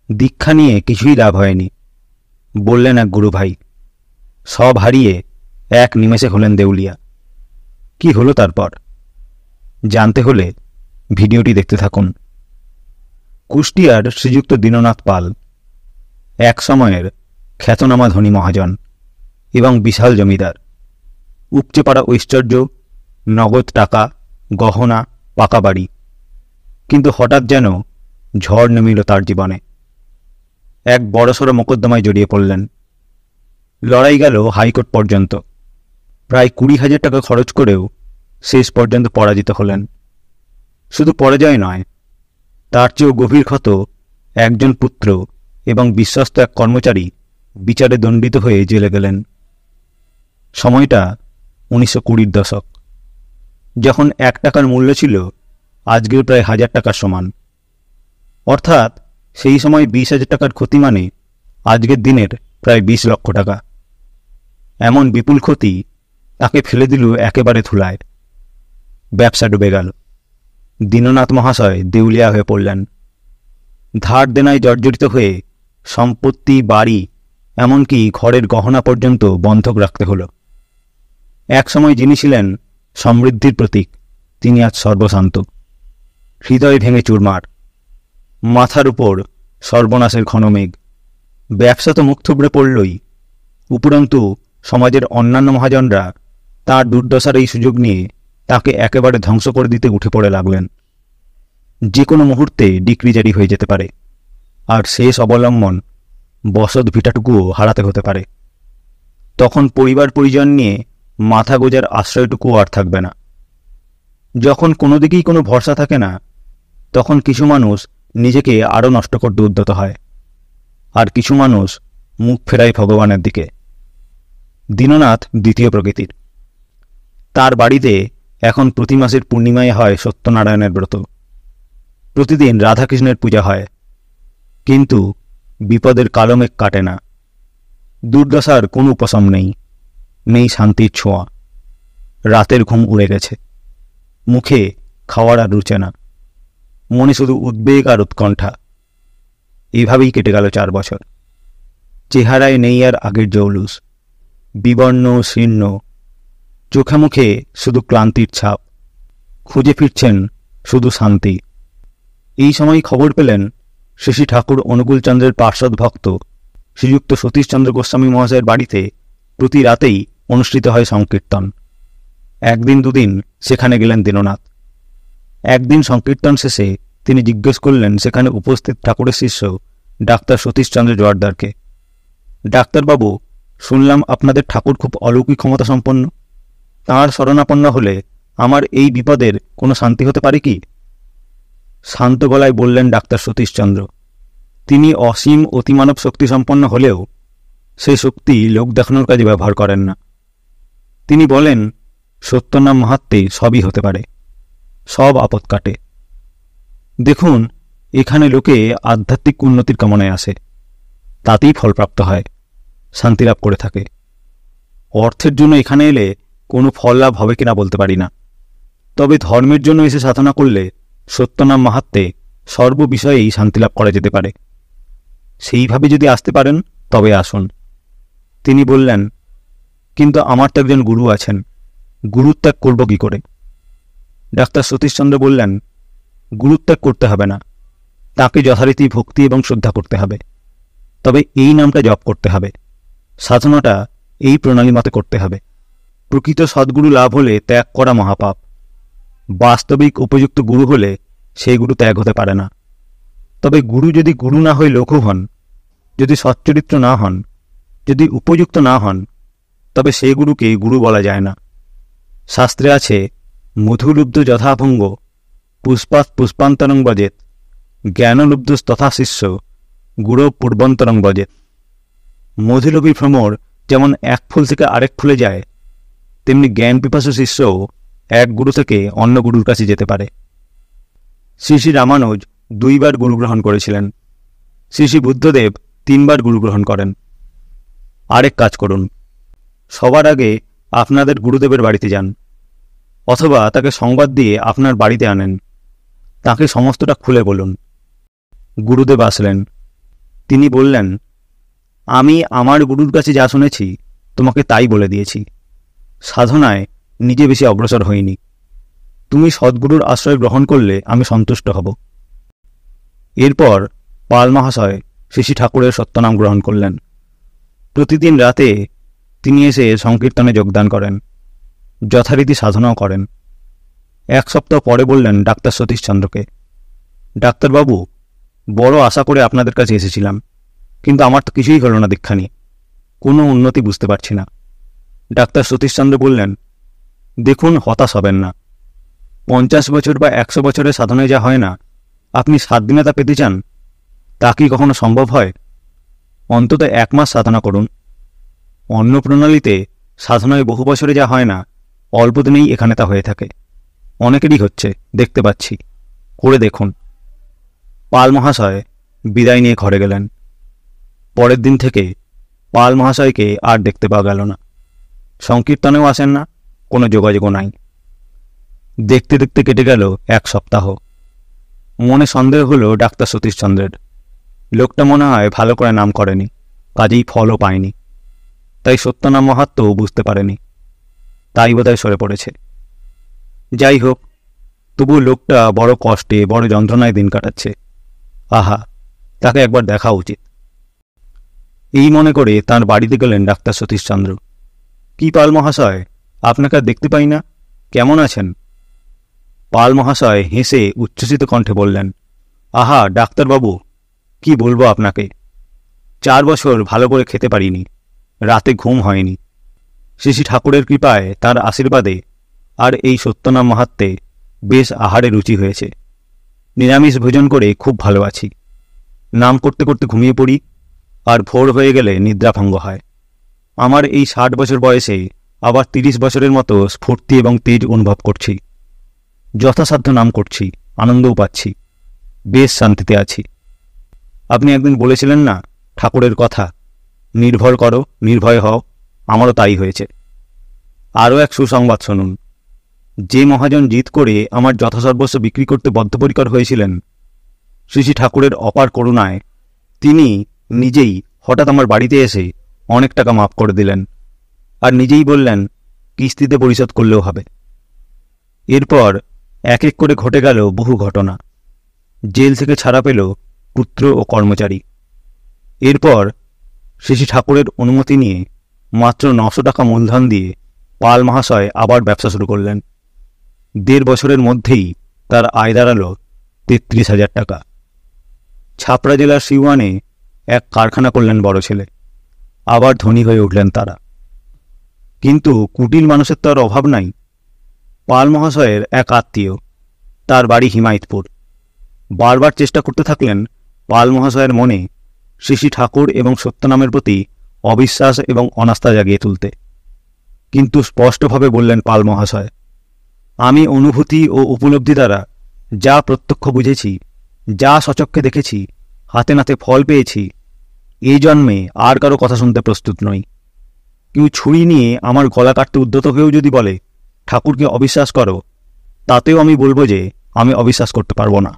দীক্ষা নিয়ে কিছুই লাভ হয়নি, বললেন এক গুরু ভাই। সব হারিয়ে এক নিমেষে হলেন দেউলিয়া। কি হলো তারপর জানতে হলে ভিডিওটি দেখতে থাকুন। কুষ্টিয়ার শ্রীযুক্ত দীননাথ পাল এক সময়ের খ্যাতনামা ধনী মহাজন এবং বিশাল জমিদার। উপচে পড়া ঐশ্বর্য, নগদ টাকা, গহনা, পাকা বাড়ি। কিন্তু হঠাৎ যেন ঝড় নেমেল তার জীবনে। এক বড়সড় মোকদ্দমায় জড়িয়ে পড়লেন। লড়াই গেল হাইকোর্ট পর্যন্ত। প্রায় 20,000 টাকা খরচ করেও শেষ পর্যন্ত পরাজিত হলেন। শুধু পরাজয় নয়, তার চেয়েও গভীর ক্ষত একজন পুত্র এবং বিশ্বস্ত এক কর্মচারী বিচারে দণ্ডিত হয়ে জেলে গেলেন। সময়টা 1920-র দশক, যখন 1 টাকার মূল্য ছিল আজকের প্রায় 1000 টাকার সমান। অর্থাৎ সেই সময় 20,000 টাকার ক্ষতি মানে আজকের দিনের প্রায় 20 লক্ষ টাকা। এমন বিপুল ক্ষতি তাকে ফেলে দিল একেবারে ধুলায়। ব্যবসা ডুবে গেল। দীননাথ মহাশয় দেউলিয়া হয়ে পড়লেন। ধার দেনায় জর্জরিত হয়ে সম্পত্তি, বাড়ি, এমনকি ঘরের গহনা পর্যন্ত বন্ধক রাখতে হল। এক সময় যিনি ছিলেন সমৃদ্ধির প্রতীক, তিনি আজ সর্বশান্ত। হৃদয় ভেঙে চুরমার। মাথার উপর সর্বনাশের ঘন মেঘ। ব্যবসা তো মুখ থুবড়ে পড়লই, উপরন্তু সমাজের অন্যান্য মহাজনরা তার দুর্দশার এই সুযোগ নিয়ে তাকে একেবারে ধ্বংস করে দিতে উঠে পড়ে লাগলেন। যে কোনো মুহূর্তে ডিক্রি জারি হয়ে যেতে পারে, আর শেষ অবলম্বন বসত ভিটাটুকুও হারাতে হতে পারে। তখন পরিবার পরিজন নিয়ে মাথা গোজার আশ্রয়টুকুও আর থাকবে না। যখন কোনো দিকেই কোনো ভরসা থাকে না, তখন কিছু মানুষ নিজেকে আরও নষ্ট করতে উদ্যত হয়, আর কিছু মানুষ মুখ ফেরায় ভগবানের দিকে। দীননাথ দ্বিতীয় প্রকৃতির। তার বাড়িতে এখন প্রতি মাসের পূর্ণিমায় হয় সত্যনারায়ণের ব্রত। প্রতিদিন রাধাকৃষ্ণের পূজা হয়, কিন্তু বিপদের কালো মেঘ কাটে না। দুর্দশার কোনো উপশম নেই, নেই শান্তির ছোঁয়া। রাতের ঘুম উড়ে গেছে, মুখে খাওয়ার আর রুচে না, মনে শুধু উদ্বেগ আর উৎকণ্ঠা। এইভাবেই কেটে গেল 4 বছর। চেহারায় নেই আর আগের জৌলুস, বিবর্ণ শীর্ণ, চোখে মুখে শুধু ক্লান্তির ছাপ। খুঁজে ফিরছেন শুধু শান্তি। এই সময় খবর পেলেন শ্রী ঠাকুর অনুকূলচন্দ্রের পার্ষদ ভক্ত শ্রীযুক্ত সতীশচন্দ্র গোস্বামী মহাশয়ের বাড়িতে প্রতি রাতেই অনুষ্ঠিত হয় সংকীর্তন। একদিন দুদিন সেখানে গেলেন দীননাথ। একদিন সংকীর্তন শেষে তিনি জিজ্ঞেস করলেন সেখানে উপস্থিত ঠাকুরের শিষ্য ডাক্তার সতীশচন্দ্র জোয়ারদারকে, ডাক্তারবাবু, শুনলাম আপনাদের ঠাকুর খুব অলৌকিক ক্ষমতা সম্পন্ন। তাঁর শরণাপন্ন হলে আমার এই বিপদের কোনো শান্তি হতে পারে কি? শান্ত গলায় বললেন ডাক্তার সতীশচন্দ্র, তিনি অসীম অতিমানব শক্তি সম্পন্ন হলেও সেই শক্তি লোক দেখানোর কাজে ব্যবহার করেন না। তিনি বলেন, সত্যনাম মাহাত্ম্যে সবই হতে পারে, সব আপদ কাটে। দেখুন, এখানে লোকে আধ্যাত্মিক উন্নতির কামনায় আসে, তাতেই ফলপ্রাপ্ত হয়, শান্তিলাভ করে থাকে। অর্থের জন্য এখানে এলে কোনো ফল লাভ হবে কিনা বলতে পারি না, তবে ধর্মের জন্য এসে সাধনা করলে সত্যনাম মাহাত্ম্যে সর্ববিষয়েই শান্তিলাভ করা যেতে পারে। সেইভাবে যদি আসতে পারেন তবে আসুন। তিনি বললেন, কিন্তু আমার তো একজন গুরু আছেন, গুরুত্যাগ করব কি করে? ডাক্তার সতীশচন্দ্র বললেন, গুরুত্যাগ করতে হবে না, তাকে যথারীতি ভক্তি এবং শ্রদ্ধা করতে হবে। তবে এই নামটা জপ করতে হবে, সাধনাটা এই প্রণালী মতে করতে হবে। প্রকৃত সদ্গুরু লাভ হলে ত্যাগ করা মহাপাপ। বাস্তবিক উপযুক্ত গুরু হলে সেই গুরু ত্যাগ হতে পারে না। তবে গুরু যদি গুরু না হয়ে লঘু হন, যদি সচ্চরিত্র না হন, যদি উপযুক্ত না হন, তবে সেই গুরুকে গুরু বলা যায় না। শাস্ত্রে আছে, মধুলুব্ধ যথাভঙ্গ পুষ্পাৎ পুষ্পান্তরং বজেত, জ্ঞানলুব্ধস্তথা শিষ্য গুরু পূর্বন্তরং বজেত। মধুলোভী ভ্রমর যেমন এক ফুল থেকে আরেক ফুলে যায়, তেমনি জ্ঞান পিপাসু শিষ্যও এক গুরু থেকে অন্য গুরুর কাছে যেতে পারে। শ্রী শ্রী রামানুজ 2 বার গুরু গ্রহণ করেছিলেন। শ্রী শ্রী বুদ্ধদেব 3 বার গুরু গ্রহণ করেন। আরেক কাজ করুন, সবার আগে আপনাদের গুরুদেবের বাড়িতে যান, অথবা তাকে সংবাদ দিয়ে আপনার বাড়িতে আনেন, তাকে সমস্তটা খুলে বলুন। গুরুদেব আসলেন, তিনি বললেন, আমি আমার গুরুর কাছে যা শুনেছি তোমাকে তাই বলে দিয়েছি। সাধনায় নিজে বেশি অগ্রসর হইনি। তুমি সদ্গুরুর আশ্রয় গ্রহণ করলে আমি সন্তুষ্ট হব। এরপর পাল মহাশয় শ্রী ঠাকুরের সত্যনাম গ্রহণ করলেন। প্রতিদিন রাতে তিনি এসে সংকীর্তনে যোগদান করেন, যথারীতি সাধনাও করেন। 1 সপ্তাহ পরে বললেন ডাক্তার সতীশচন্দ্রকে, ডাক্তারবাবু, বড় আশা করে আপনাদের কাছে এসেছিলাম, কিন্তু আমার তো কিছুই হলো না দীক্ষা নিয়ে, কোনো উন্নতি বুঝতে পারছি না। ডাক্তার সতীশচন্দ্র বললেন, দেখুন, হতাশ হবেন না। 50 বছর বা 100 বছরের সাধনায় যা হয় না, আপনি 7 দিনে তা পেতে চান? তা কি কখনো সম্ভব হয়? অন্তত 1 মাস সাধনা করুন। অন্য প্রণালীতে সাধনায় বহু বছরে যা হয় না, অল্প দিনেই এখানে তা হয়ে থাকে। অনেকেরই হচ্ছে, দেখতে পাচ্ছি, করে দেখুন। পাল মহাশয় বিদায় নিয়ে ঘরে গেলেন। পরের দিন থেকে পাল মহাশয়কে আর দেখতে পাওয়া গেল না। সংকীর্তনেও আসেন না, কোনো যোগাযোগও নাই। দেখতে দেখতে কেটে গেল 1 সপ্তাহ। মনে সন্দেহ হলো ডাক্তার সতীশচন্দ্রের। লোকটা মনে হয় ভালো করে নাম করেনি, কাজেই ফলও পায়নি। তাই সত্যনাম মাহাত্ম্যও বুঝতে পারেনি, তাই বোধহয় সরে পড়েছে। যাই হোক, তবু লোকটা বড় কষ্টে, বড় যন্ত্রণায় দিন কাটাচ্ছে। আহা, তাকে একবার দেখা উচিত। এই মনে করে তাঁর বাড়িতে গেলেন ডাক্তার সতীশচন্দ্র। কি পাল মহাশয়, আপনাকে আর দেখতে পাই না, কেমন আছেন? পাল মহাশয় হেসে উচ্ছ্বসিত কণ্ঠে বললেন, আহা ডাক্তারবাবু, কি বলবো আপনাকে। 4 বছর ভালো করে খেতে পারিনি, রাতে ঘুম হয়নি। শ্রী ঠাকুরের কৃপায়, তার আশীর্বাদে আর এই সত্যনাম মাহাত্ম্যে বেশ আহারে রুচি হয়েছে। নিরামিষ ভোজন করে খুব ভালো আছি। নাম করতে করতে ঘুমিয়ে পড়ি, আর ভোর হয়ে গেলে নিদ্রাভঙ্গ হয়। আমার এই 60 বছর বয়সে আবার 30 বছরের মতো স্ফূর্তি এবং তেজ অনুভব করছি। যথাসাধ্য নাম করছি, আনন্দও পাচ্ছি, বেশ শান্তিতে আছি। আপনি একদিন বলেছিলেন না ঠাকুরের কথা, নির্ভর করো, নির্ভয় হও। আমারও তাই হয়েছে। আরও এক সুসংবাদ শুনুন। যে মহাজন জিত করে আমার যথাসর্বস্ব বিক্রি করতে বদ্ধপরিকর হয়েছিলেন, শ্রী ঠাকুরের অপার করুণায় তিনি নিজেই হঠাৎ আমার বাড়িতে এসে অনেক টাকা মাফ করে দিলেন, আর নিজেই বললেন কিস্তিতে পরিশোধ করলেও হবে। এরপর এক এক করে ঘটে গেল বহু ঘটনা। জেল থেকে ছাড়া পেল পুত্র ও কর্মচারী। এরপর শ্রী ঠাকুরের অনুমতি নিয়ে মাত্র 900 টাকা মূলধন দিয়ে পাল মহাশয় আবার ব্যবসা শুরু করলেন। 1.5 বছরের মধ্যেই তার আয় দাঁড়াল 33,000 টাকা। ছাপড়া জেলার সিওয়ানে এক কারখানা করলেন বড় ছেলে। আবার ধনী হয়ে উঠলেন তারা। কিন্তু কুটিল মানুষের তো আর অভাব নাই। পাল মহাশয়ের এক আত্মীয়, তার বাড়ি হিমায়তপুর, বারবার চেষ্টা করতে থাকলেন পাল মহাশয়ের মনে শ্রী ঠাকুর এবং সত্যনামের প্রতি অবিশ্বাস এবং অনাস্থা জাগিয়ে তুলতে। কিন্তু স্পষ্টভাবে বললেন পাল মহাশয়, আমি অনুভূতি ও উপলব্ধি দ্বারা যা প্রত্যক্ষ বুঝেছি, যা সচক্ষে দেখেছি, হাতে নাতে ফল পেয়েছি, এই জন্মে আর কারো কথা শুনতে প্রস্তুত নই। কেউ ছুরি নিয়ে আমার গলা কাটতে উদ্যত হয়েও যদি বলে ঠাকুরকে অবিশ্বাস করো, তাতেও আমি বলবো যে আমি অবিশ্বাস করতে পারবো না।